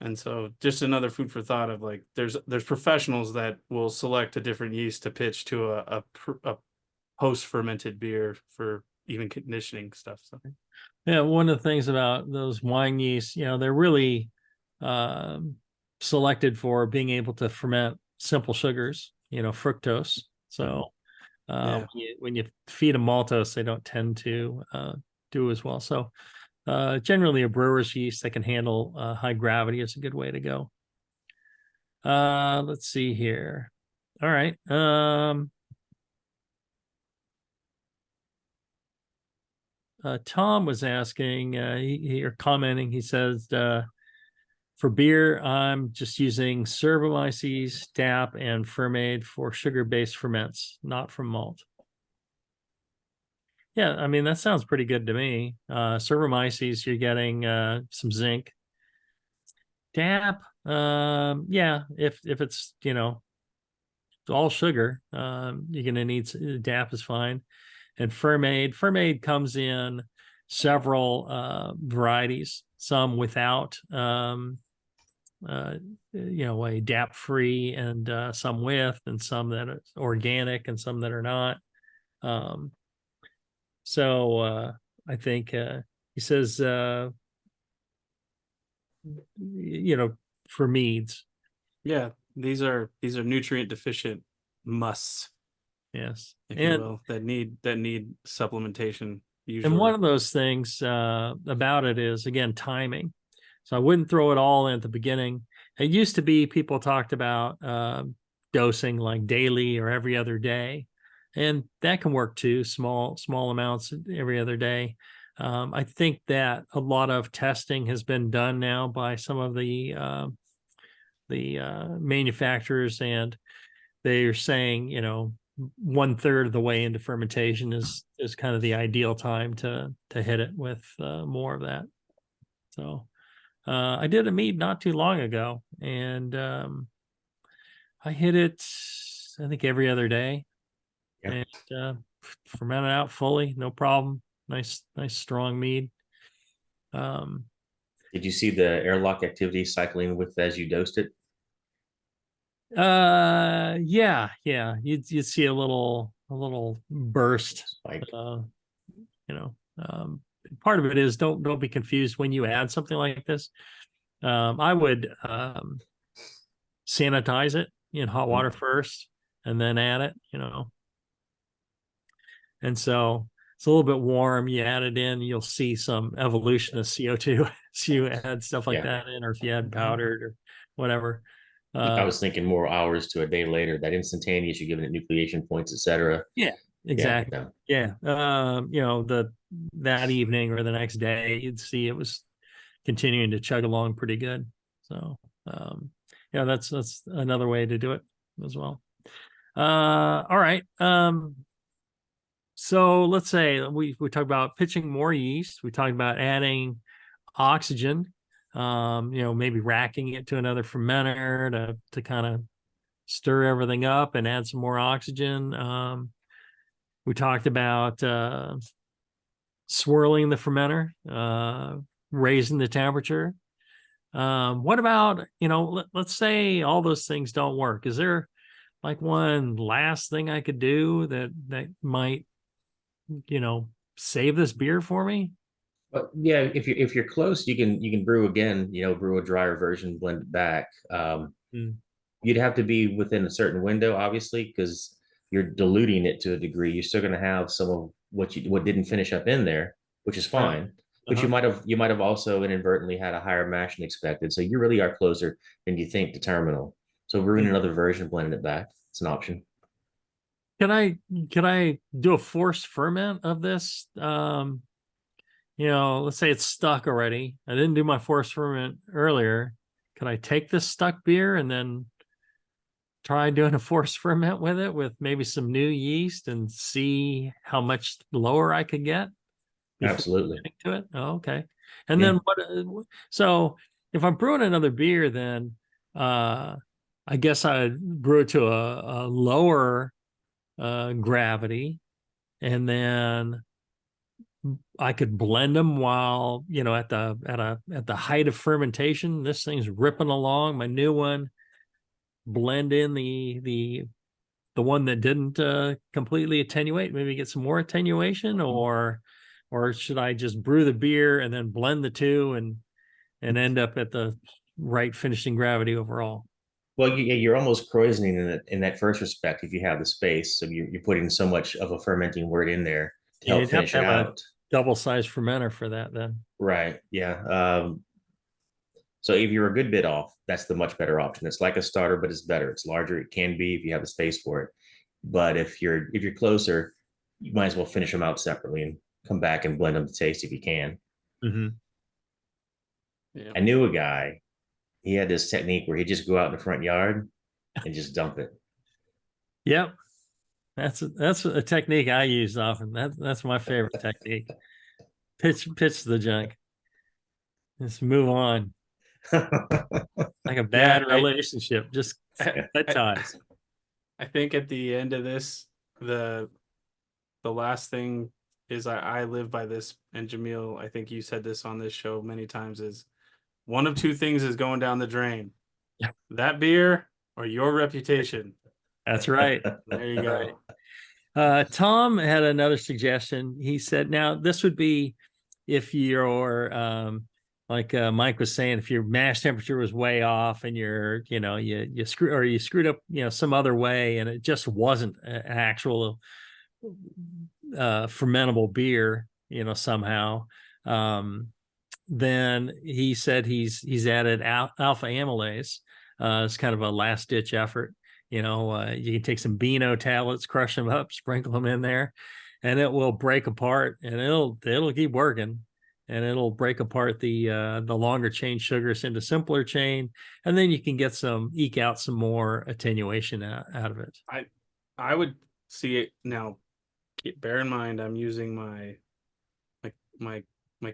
And so just another food for thought of like there's professionals that will select a different yeast to pitch to a post fermented beer for even conditioning stuff. So yeah, one of the things about those wine yeasts, they're really um, selected for being able to ferment simple sugars, fructose. So yeah. when you feed them maltose, they don't tend to do as well. So generally, a brewer's yeast that can handle high gravity is a good way to go. Let's see here. All right. Tom was asking, or commenting. He says, for beer, I'm just using Cervomyces, DAP, and Fermade for sugar-based ferments, not from malt. Yeah, I mean, that sounds pretty good to me. Cervomyces, you're getting some zinc. DAP, yeah, if it's, all sugar, you're going to need DAP is fine. And Fermade comes in several varieties, some without a DAP free and some with, and some that are organic and some that are not. So I think he says for meads. Yeah, these are nutrient deficient musts. Yes. if you will, that need supplementation. And one Usually, of those things about it is, again, timing. So I wouldn't throw it all in at the beginning. It used to be people talked about dosing like daily or every other day, and that can work too. Small amounts every other day. I think that a lot of testing has been done now by some of the manufacturers, and they're saying, 1/3 of the way into fermentation is kind of the ideal time to hit it with more of that. So I did a mead not too long ago, and I hit it, I think, every other day, Yeah. and fermented out fully, no problem. Nice strong mead. Um, Did you see the airlock activity cycling with as you dosed it? yeah, you'd see a little burst. Spike. You know, part of it is don't be confused when you add something like this. I would sanitize it in hot water first and then add it, and so it's a little bit warm. You add it in, you'll see some evolution of CO2 so you add stuff like Yeah. that in, or if you add powdered or whatever. I was thinking more hours to a day later, that instantaneous, you're giving it nucleation points, etc. Yeah, Yeah. exactly. Yeah. That evening or the next day, you'd see it was continuing to chug along pretty good. So yeah, that's another way to do it as well. All right. So let's say we talked about pitching more yeast. We talked about adding oxygen, maybe racking it to another fermenter to kind of stir everything up and add some more oxygen. We talked about swirling the fermenter, raising the temperature. What about, let's say all those things don't work. Is there like one last thing I could do that might, save this beer for me? But yeah, if you're close, you can brew again. Brew a drier version, blend it back. Mm. You'd have to be within a certain window, obviously, because you're diluting it to a degree. You're still going to have some of what didn't finish up in there, which is Right. fine. But Uh-huh. you might have also inadvertently had a higher mash than expected. So you really are closer than you think to terminal. So brewing Mm. another version, blending it back, it's an option. Can I do a forced ferment of this? Let's say it's stuck already. I didn't do my forced ferment earlier. Could I take this stuck beer and then try doing a forced ferment with it with maybe some new yeast and see how much lower I could get before Absolutely. getting to it? Oh, okay. And Yeah. then so if I'm brewing another beer, then I guess I'd brew it to a lower gravity, and then I could blend them while, at the height of fermentation. This thing's ripping along. My new one, blend in the one that didn't completely attenuate, maybe get some more attenuation, or should I just brew the beer and then blend the two and end up at the right finishing gravity overall? Well, you're almost croisoning in that first respect if you have the space. So you're putting so much of a fermenting wort in there to Yeah, help you'd have finish to it have a out. double size fermenter for that then. Right. Yeah. So if you're a good bit off, that's the much better option. It's like a starter, but it's better. It's larger. It can be if you have the space for it. But if you're closer, you might as well finish them out separately and come back and blend them to taste if you can. Mm-hmm. yeah. I knew a guy. He had this technique where he'd just go out in the front yard and just dump it. Yep. That's a technique I use often. That's my favorite technique. Pitch the junk. Just move on. Like a Yeah, bad relationship. Just cut I, ties. I think at the end of this, the last thing is I live by this, and Jamil, I think you said this on this show many times, is one of two things is going down the drain. That beer or your reputation. That's right. There you go. Tom had another suggestion. He said, now this would be if you're like Mike was saying, if your mash temperature was way off and you screwed up, some other way, and it just wasn't an actual fermentable beer, somehow, then he said he's added alpha amylase. It's kind of a last ditch effort. You can take some Beano tablets, crush them up, sprinkle them in there, and it will break apart, and it'll keep working, and it'll break apart the longer chain sugars into simpler chain, and then you can eke out some more attenuation out of it. I would see it now. Bear in mind, I'm using my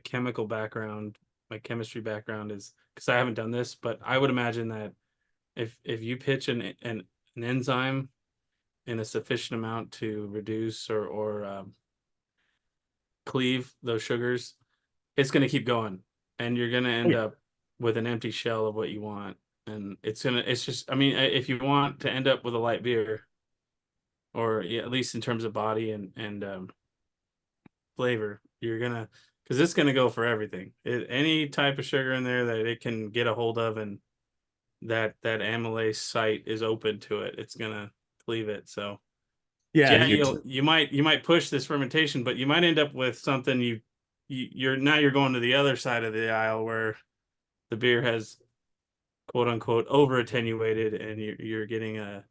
chemical background, my chemistry background is because I haven't done this, but I would imagine that if you pitch an enzyme in a sufficient amount to reduce or cleave those sugars, it's going to keep going, and you're going to end up with an empty shell of what you want. And it's just, I mean, if you want to end up with a light beer, or at least in terms of body and flavor, because it's gonna go for everything. Any type of sugar in there that it can get a hold of, and that amylase site is open to it, it's gonna cleave it. So Yeah, you might push this fermentation, but you might end up with something you're going to the other side of the aisle where the beer has quote unquote over attenuated, and you're getting an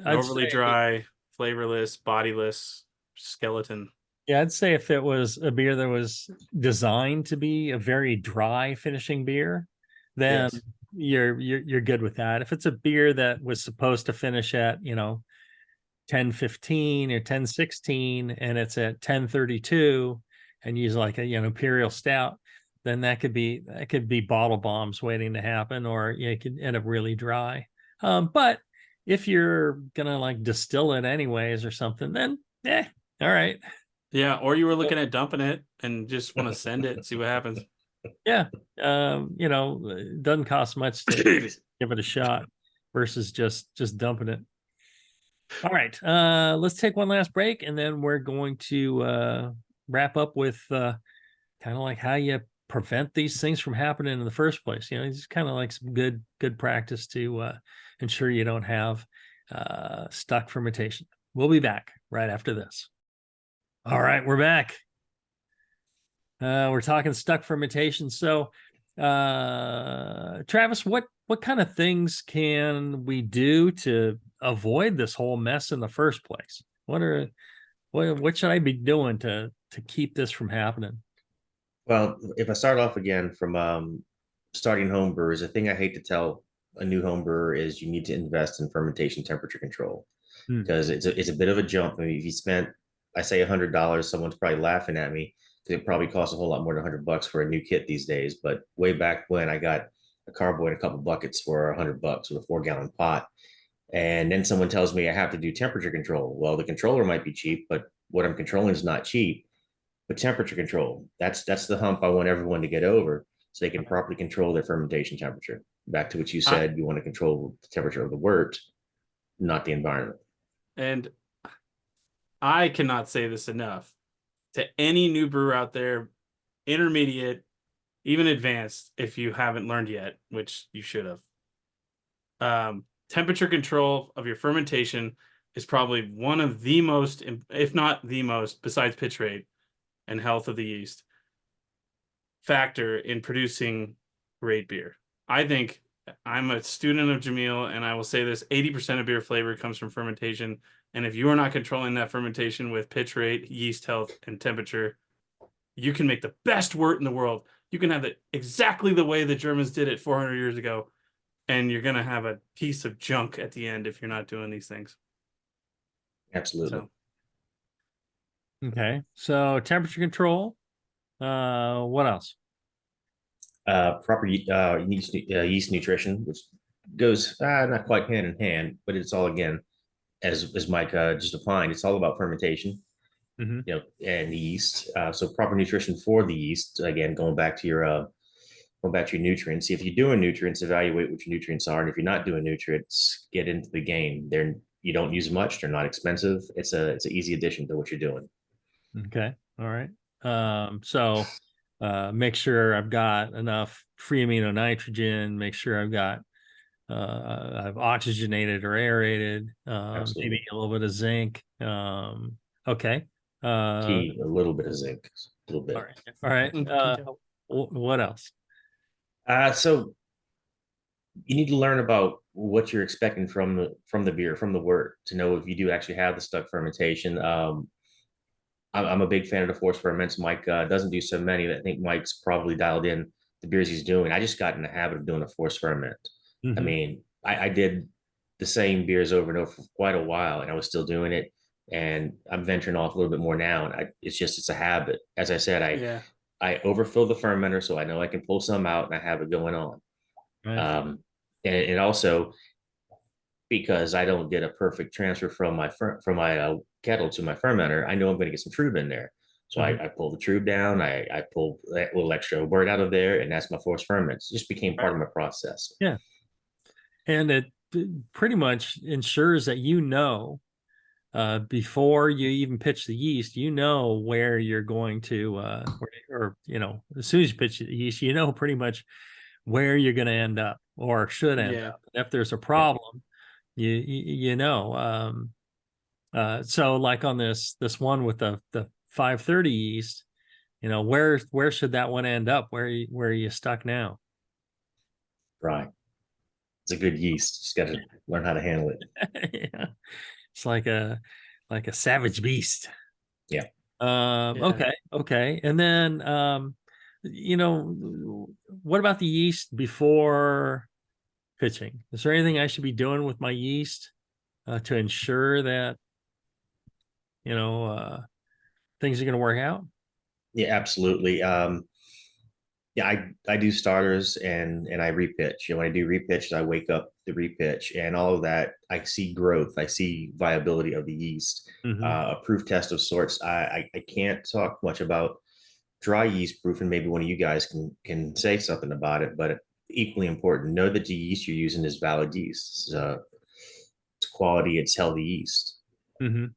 overly dry, flavorless, bodiless skeleton. Yeah, I'd say if it was a beer that was designed to be a very dry finishing beer, then Yes. you're good with that. If it's a beer that was supposed to finish at 10:15 or 10:16 and it's at 10:32 and use like a imperial stout, then that could be bottle bombs waiting to happen, or it could end up really dry. But if you're gonna like distill it anyways or something, then all right. Yeah, or you were looking at dumping it and just want to send it and see what happens. Yeah. It doesn't cost much to give it a shot versus just dumping it. All right. Let's take one last break, and then we're going to wrap up with kind of like how you prevent these things from happening in the first place. It's kind of like some good practice to ensure you don't have stuck fermentation. We'll be back right after this. All right, we're back. We're talking stuck fermentation. So, Travis, what kind of things can we do to avoid this whole mess in the first place? What should I be doing to keep this from happening? Well, if I start off again from starting home brewers, the thing I hate to tell a new home brewer is you need to invest in fermentation temperature control, because it's a bit of a jump. I mean, if you spent, I say $100, someone's probably laughing at me because it probably costs a whole lot more than $100 for a new kit these days. But way back when, I got a carboy and a couple buckets for $100 with a 4-gallon pot. And then someone tells me I have to do temperature control. Well, the controller might be cheap, but what I'm controlling is not cheap. But temperature control, that's the hump I want everyone to get over, so they can properly control their fermentation temperature. Back to what you said, you want to control the temperature of the wort, not the environment. And I cannot say this enough to any new brewer out there, intermediate, even advanced, if you haven't learned yet, which you should have. Temperature control of your fermentation is probably one of the most, if not the most, besides pitch rate and health of the yeast, factor in producing great beer. I think, I'm a student of Jamil, and I will say this: 80% of beer flavor comes from fermentation. And if you are not controlling that fermentation with pitch rate, yeast health, and temperature, you can make the best wort in the world. You can have it exactly the way the Germans did it 400 years ago, and you're going to have a piece of junk at the end if you're not doing these things. Absolutely. Okay. So temperature control. What else? Proper yeast nutrition, which goes not quite hand in hand, but it's all, again, as Mike just defined, it's all about fermentation, and the yeast. So proper nutrition for the yeast. Again, going back to your nutrients. If you're doing nutrients, evaluate what your nutrients are, and if you're not doing nutrients, get into the game. You don't use much. They're not expensive. It's an easy addition to what you're doing. Okay. All right. So make sure I've got enough free amino nitrogen, make sure I've oxygenated or aerated, maybe Absolutely. a little bit of zinc. Okay. Key, a little bit of zinc, a little All bit. right. All right. What else? So you need to learn about what you're expecting from the beer, from the wort, to know if you do actually have the stuck fermentation. I'm a big fan of the forced ferments. Mike doesn't do so many. I think Mike's probably dialed in the beers he's doing. I just got in the habit of doing a forced ferment. I Mhm. mean, I did the same beers over and over for quite a while, and I was still doing it. And I'm venturing off a little bit more now, and it's a habit. As I said, Yeah. I overfill the fermenter so I know I can pull some out and I have it going on. Right. Um, and also because I don't get a perfect transfer from my kettle to my fermenter, I know I'm going to get some trub in there. So Mhm. I pull the trub down, I pull that little extra wort out of there, and that's my forced ferment. It just became part Right. of my process. Yeah. And it pretty much ensures that before you even pitch the yeast, where you're going to, as soon as you pitch the yeast, pretty much where you're going to end up or should end Yeah. up. If there's a Yeah, problem, you know. So like on this one with the 530 yeast, where should that one end up? Where are you stuck now? right. It's a good yeast. Just got to learn how to handle it. Yeah. It's like a savage beast. Yeah. Yeah. Okay, okay. And then what about the yeast before pitching? Is there anything I should be doing with my yeast to ensure that you know things are going to work out? Yeah, absolutely. Yeah, I do starters and I repitch. When I do repitches, I wake up the repitch and all of that. I see growth. I see viability of the yeast. Hmm. A proof test of sorts. I can't talk much about dry yeast proof, and maybe one of you guys can say something about it. But equally important, know that the yeast you're using is valid yeast. It's quality. It's healthy yeast. Hmm.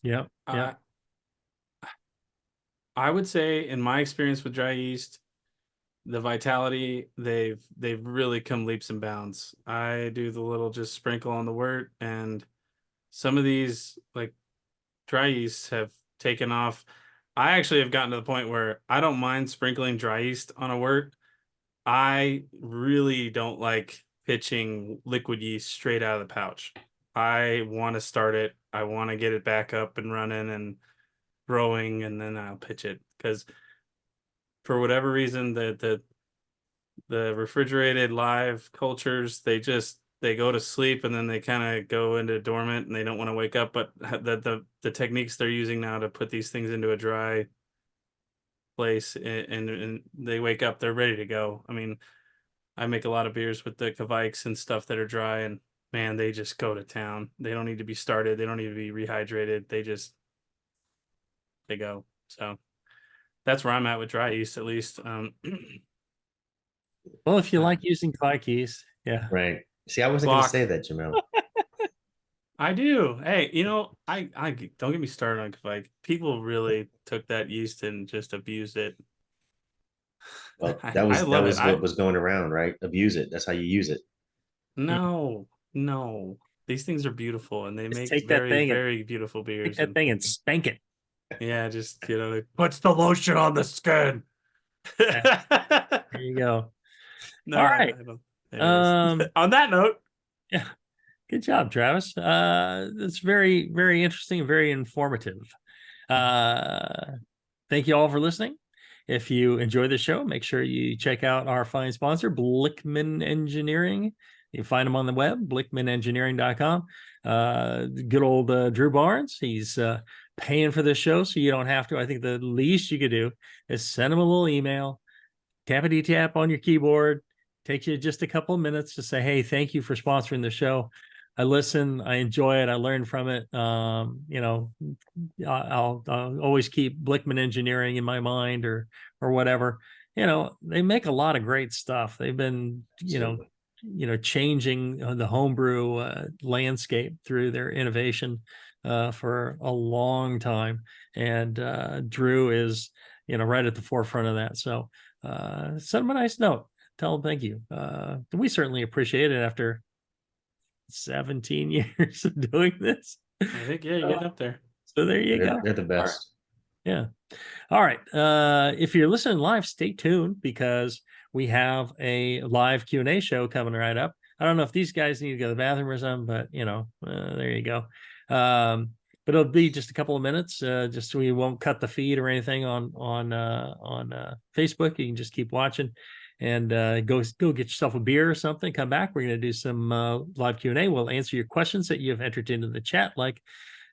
Yeah, yeah. Uh, I would say, in my experience with dry yeast, the vitality they've really come leaps and bounds. I do the little just sprinkle on the wort, and some of these like dry yeasts have taken off. I actually have gotten to the point where I don't mind sprinkling dry yeast on a wort. I really don't like pitching liquid yeast straight out of the pouch. I want to start it. I want to get it back up and running and growing, and then I'll pitch it, because for whatever reason the refrigerated live cultures, they go to sleep and then they kind of go into dormant and they don't want to wake up. But the techniques they're using now to put these things into a dry place, and they wake up, they're ready to go. I mean, I make a lot of beers with the Kvikes and stuff that are dry, and man, they just go to town. They don't need to be started, they don't need to be rehydrated, they go. So that's where I'm at with dry yeast, at least. Well, if you uh, like using Vikes, yeah. Right. See, I wasn't going to Bach. say that, Jamel. I do. Hey, I don't get me started on Kvike. People really took that yeast and just abused it. Well, I that love it. was what was going around, right? Abuse it. That's how you use it. Mhm. No, no. These things are beautiful and they Just make take that very, thing and very beautiful take beers. that And thing and spank it. yeah, just, it puts the lotion on the skin. Yeah, there you go. No, All right. I don't. Anyways, Um, on that note, yeah, good job, Travis. It's very, very interesting and very informative. Uh, thank you all for listening. If you enjoy the show, make sure you check out our fine sponsor, Blickman Engineering. You can find them on the web, blickmanengineering.com. Good old Drew Barnes. He's paying for this show, so you don't have to. I think the least you could do is send him a little email, tappity tap on your keyboard. Takes you just a couple of minutes to say, hey, thank you for sponsoring the show. I listen, I enjoy it, I learn from it. I'll always keep Blickman Engineering in my mind, or whatever. They make a lot of great stuff. They've been, Absolutely. changing the homebrew landscape through their innovation for a long time. And Drew is right at the forefront of that. So send them a nice note. Tell them thank you. We certainly appreciate it after 17 years of doing this. I think, yeah, you're getting up there. So there you go. They're the best. Yeah. All right. If you're listening live, stay tuned because we have a live Q&A show coming right up. I don't know if these guys need to go to the bathroom or something, but there you go. But it'll be just a couple of minutes. Just so we won't cut the feed or anything on Facebook. You can just keep watching and go get yourself a beer or something. Come back. We're going to do some live Q&A. We'll answer your questions that you have entered into the chat, like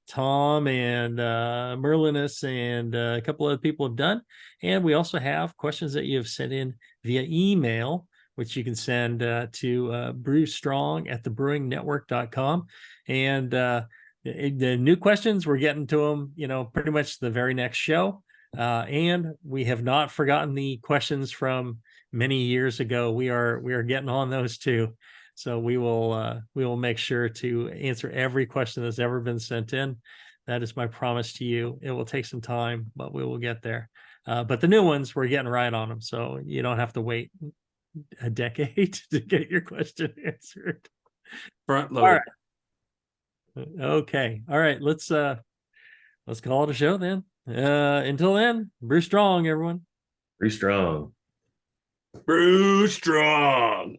Tom and Merlinus and a couple other people have done. And we also have questions that you have sent in via email, which you can send to brewstrong@thebrewingnetwork.com. And the new questions, we're getting to them, pretty much the very next show. And we have not forgotten the questions from many years ago. We are getting on those too. So we will make sure to answer every question that's ever been sent in. That is my promise to you. It will take some time, but we will get there. But the new ones, we're getting right on them. So you don't have to wait a decade to get your question answered. Front loaded. Right. Okay. All right. Let's call it a show then. Until then, brew strong, everyone. Brew strong. Brew strong.